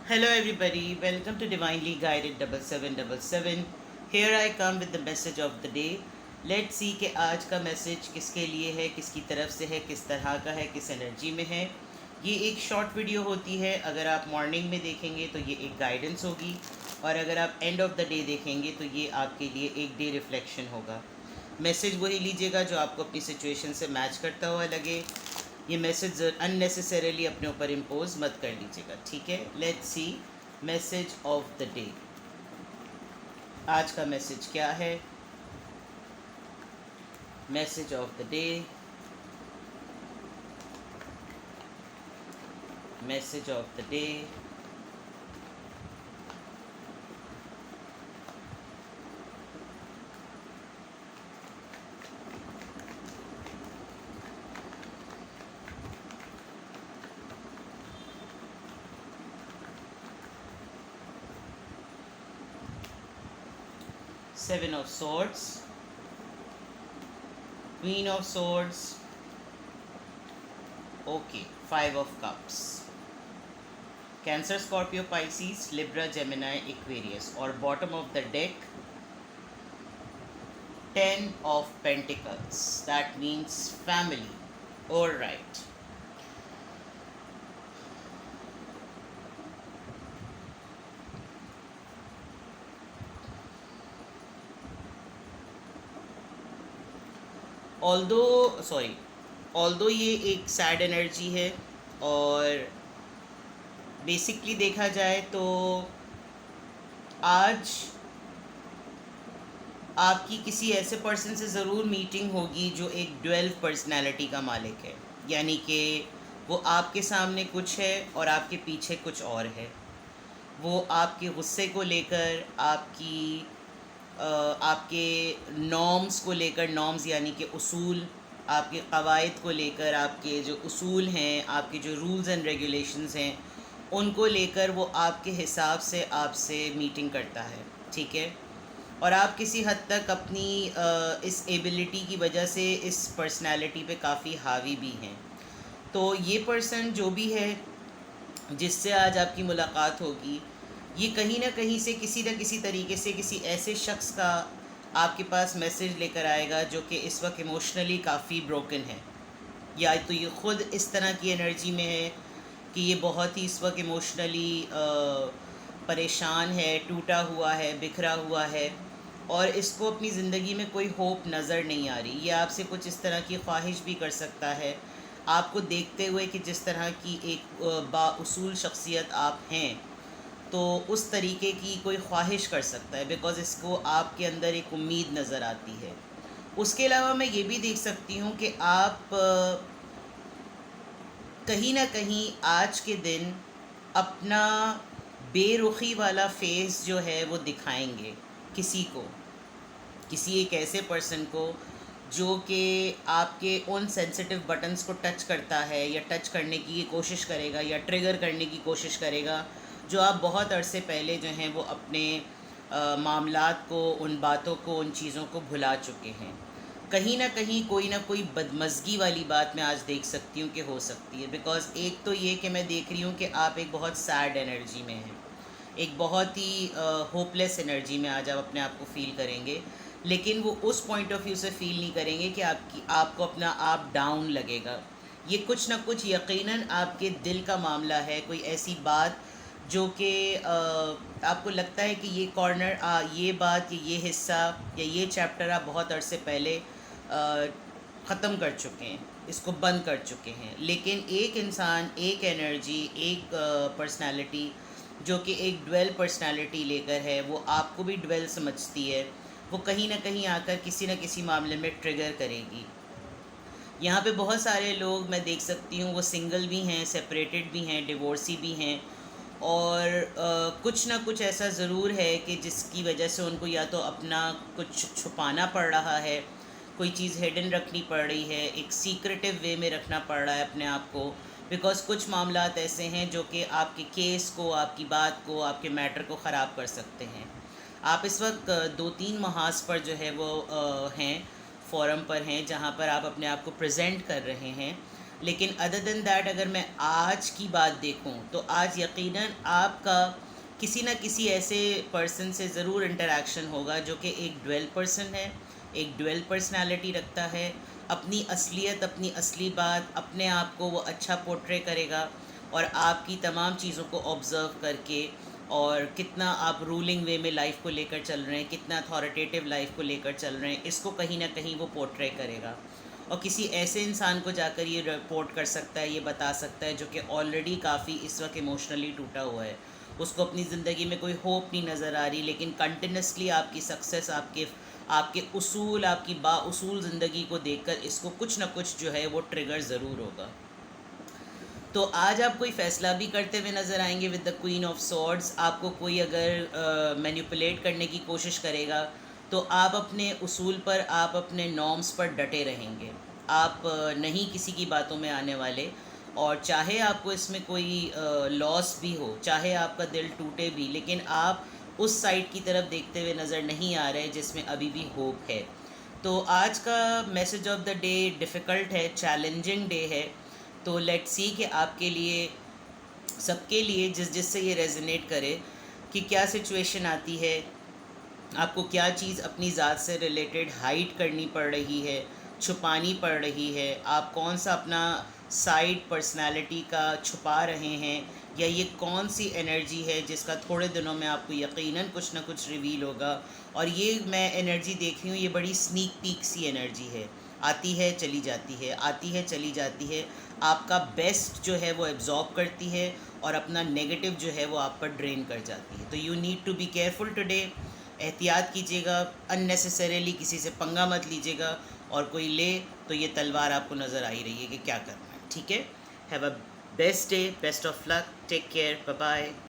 Hello everybody, welcome to Divinely Guided 7777. Here I come with the message of the day. Let's see کہ آج کا message کس کے لیے ہے، کس کی طرف سے ہے، کس طرح کا ہے، کس انرجی میں ہے۔ یہ ایک شارٹ ویڈیو ہوتی ہے، اگر آپ مارننگ میں دیکھیں گے تو یہ ایک گائیڈنس ہوگی، اور اگر آپ اینڈ آف دا ڈے دیکھیں گے تو یہ آپ کے لیے ایک ڈے ریفلیکشن ہوگا۔ میسج وہی لیجیے گا جو آپ کو اپنی سچویشن سے میچ کرتا ہوا لگے۔ یہ میسج اننیسیسریلی اپنے اوپر امپوز مت کر لیجیے گا، ٹھیک ہے۔ Let's see message of the day. آج کا میسج کیا ہے؟ Message of the day, message of the day. 7 of swords, Queen of swords, okay, 5 of cups, Cancer, Scorpio, Pisces, Libra, Gemini, Aquarius, اور bottom of the deck 10 of Pentacles, that means family. All right. although یہ ایک sad energy ہے، اور basically دیکھا جائے تو آج آپ کی کسی ایسے پرسن سے ضرور میٹنگ ہوگی جو ایک ڈویل پرسنالٹی کا مالک ہے، یعنی کہ وہ آپ کے سامنے کچھ ہے اور آپ کے پیچھے کچھ اور ہے۔ وہ آپ کے غصے کو لے کر، آپ کے نارمز کو لے کر، نارمز یعنی کہ اصول، آپ کے قواعد کو لے کر، آپ کے جو اصول ہیں، آپ کے جو رولز اینڈ ریگولیشنز ہیں، ان کو لے کر وہ آپ کے حساب سے آپ سے میٹنگ کرتا ہے، ٹھیک ہے۔ اور آپ کسی حد تک اپنی اس ایبلٹی کی وجہ سے اس پرسنالٹی پہ کافی حاوی بھی ہیں۔ تو یہ پرسن جو بھی ہے جس سے آج آپ کی ملاقات ہوگی، یہ کہیں نہ کہیں سے کسی نہ کسی طریقے سے کسی ایسے شخص کا آپ کے پاس میسج لے کر آئے گا جو کہ اس وقت ایموشنلی کافی بروکن ہے، یا تو یہ خود اس طرح کی انرجی میں ہے کہ یہ بہت ہی اس وقت ایموشنلی پریشان ہے، ٹوٹا ہوا ہے، بکھرا ہوا ہے، اور اس کو اپنی زندگی میں کوئی ہوپ نظر نہیں آ رہی۔ یہ آپ سے کچھ اس طرح کی خواہش بھی کر سکتا ہے، آپ کو دیکھتے ہوئے کہ جس طرح کی ایک با اصول شخصیت آپ ہیں، تو اس طریقے کی کوئی خواہش کر سکتا ہے، بیکاز اس کو آپ کے اندر ایک امید نظر آتی ہے۔ اس کے علاوہ میں یہ بھی دیکھ سکتی ہوں کہ آپ کہیں نہ کہیں آج کے دن اپنا بے رخی والا فیس جو ہے وہ دکھائیں گے کسی کو، کسی ایک ایسے پرسن کو جو کہ آپ کے ان سینسٹیو بٹنز کو ٹچ کرتا ہے، یا ٹچ کرنے کی کوشش کرے گا، یا ٹریگر کرنے کی کوشش کرے گا، جو آپ بہت عرصے پہلے جو ہیں وہ اپنے معاملات کو، ان باتوں کو، ان چیزوں کو بھلا چکے ہیں۔ کہیں نہ کہیں کوئی نہ کوئی بدمزگی والی بات میں آج دیکھ سکتی ہوں کہ ہو سکتی ہے، بیکاز ایک تو یہ کہ میں دیکھ رہی ہوں کہ آپ ایک بہت سیڈ انرجی میں ہیں، ایک بہت ہی ہوپ لیس انرجی میں آج آپ اپنے آپ کو فیل کریں گے، لیکن وہ اس پوائنٹ آف ویو سے فیل نہیں کریں گے کہ آپ کو اپنا آپ ڈاؤن لگے گا۔ یہ کچھ نہ کچھ یقیناً آپ کے دل کا معاملہ ہے، کوئی ایسی بات جو کہ آپ کو لگتا ہے کہ یہ کارنر، یہ بات، یہ حصہ یا یہ چیپٹر آپ بہت عرصے پہلے ختم کر چکے ہیں، اس کو بند کر چکے ہیں، لیکن ایک انسان، ایک انرجی، ایک پرسنالٹی جو کہ ایک ڈویل پرسنالٹی لے کر ہے، وہ آپ کو بھی ڈویل سمجھتی ہے، وہ کہیں نہ کہیں آ کر کسی نہ کسی معاملے میں ٹریگر کرے گی۔ یہاں پہ بہت سارے لوگ میں دیکھ سکتی ہوں، وہ سنگل بھی ہیں، سپریٹڈ بھی ہیں، ڈیورسی بھی ہیں، اور کچھ نہ کچھ ایسا ضرور ہے کہ جس کی وجہ سے ان کو یا تو اپنا کچھ چھپانا پڑ رہا ہے، کوئی چیز ہیڈن رکھنی پڑ رہی ہے، ایک سیکریٹیو وے میں رکھنا پڑ رہا ہے اپنے آپ کو، بیکاز کچھ معاملات ایسے ہیں جو کہ آپ کے کیس کو، آپ کی بات کو، آپ کے میٹر کو خراب کر سکتے ہیں۔ آپ اس وقت 2-3 محاذ پر جو ہے وہ ہیں، فورم پر ہیں، جہاں پر آپ اپنے آپ کو پریزنٹ کر رہے ہیں۔ لیکن ادر دین دیٹ اگر میں آج کی بات دیکھوں تو آج یقیناً آپ کا کسی نہ کسی ایسے پرسن سے ضرور انٹریکشن ہوگا جو کہ ایک ڈویل پرسن ہے، ایک ڈویل پرسنالٹی رکھتا ہے، اپنی اصلیت، اپنی اصلی بات، اپنے آپ کو وہ اچھا پورٹرے کرے گا، اور آپ کی تمام چیزوں کو آبزرو کر کے، اور کتنا آپ رولنگ وے میں لائف کو لے کر چل رہے ہیں، کتنا اتھارٹیٹیو لائف کو لے کر چل رہے ہیں، اس کو کہیں نہ کہیں وہ پورٹرے کرے گا، اور کسی ایسے انسان کو جا کر یہ رپورٹ کر سکتا ہے، یہ بتا سکتا ہے جو کہ آلریڈی کافی اس وقت ایموشنلی ٹوٹا ہوا ہے، اس کو اپنی زندگی میں کوئی ہوپ نہیں نظر آ رہی، لیکن کنٹینیوسلی آپ کی سکسیس، آپ کے اصول، آپ کی با اصول زندگی کو دیکھ کر اس کو کچھ نہ کچھ جو ہے وہ ٹریگر ضرور ہوگا۔ تو آج آپ کوئی فیصلہ بھی کرتے ہوئے نظر آئیں گے ود دا کوئین آف سورڈز، آپ کو کوئی اگر مینیپولیٹ کرنے کی کوشش کرے گا تو آپ اپنے اصول پر، آپ اپنے نارمز پر ڈٹے رہیں گے، آپ نہیں کسی کی باتوں میں آنے والے، اور چاہے آپ کو اس میں کوئی لاس بھی ہو، چاہے آپ کا دل ٹوٹے بھی، لیکن آپ اس سائڈ کی طرف دیکھتے ہوئے نظر نہیں آ رہے جس میں ابھی بھی ہوپ ہے۔ تو آج کا message of the day difficult ہے، چیلنجنگ ڈے ہے، تو لیٹ سی کہ آپ کے لیے، سب کے لیے، جس سے یہ ریزونیٹ کرے، کہ کیا سچویشن آتی ہے، آپ کو کیا چیز اپنی ذات سے ریلیٹڈ ہائڈ کرنی پڑ رہی ہے، چھپانی پڑ رہی ہے، آپ کون سا اپنا سائڈ پرسنالٹی کا چھپا رہے ہیں، یا یہ کون سی انرجی ہے جس کا تھوڑے دنوں میں آپ کو یقیناً کچھ نہ کچھ ریویل ہوگا۔ اور یہ میں انرجی دیکھ رہی ہوں، یہ بڑی سنیک پیک سی انرجی ہے، آتی ہے چلی جاتی ہے، آتی ہے چلی جاتی ہے، آپ کا بیسٹ جو ہے وہ ایبزارب کرتی ہے، اور اپنا نیگیٹو جو ہے وہ آپ پر ڈرین کر جاتی ہے۔ تو you need to be careful today, احتیاط کیجیے گا، ان نیسیسریلی کسی سے پنگا مت لیجیے گا، اور کوئی لے تو یہ تلوار آپ کو نظر آئی رہی ہے کہ کیا کرنا ہے، ٹھیک ہے؟ Have a best day, best of luck, take care, bye bye.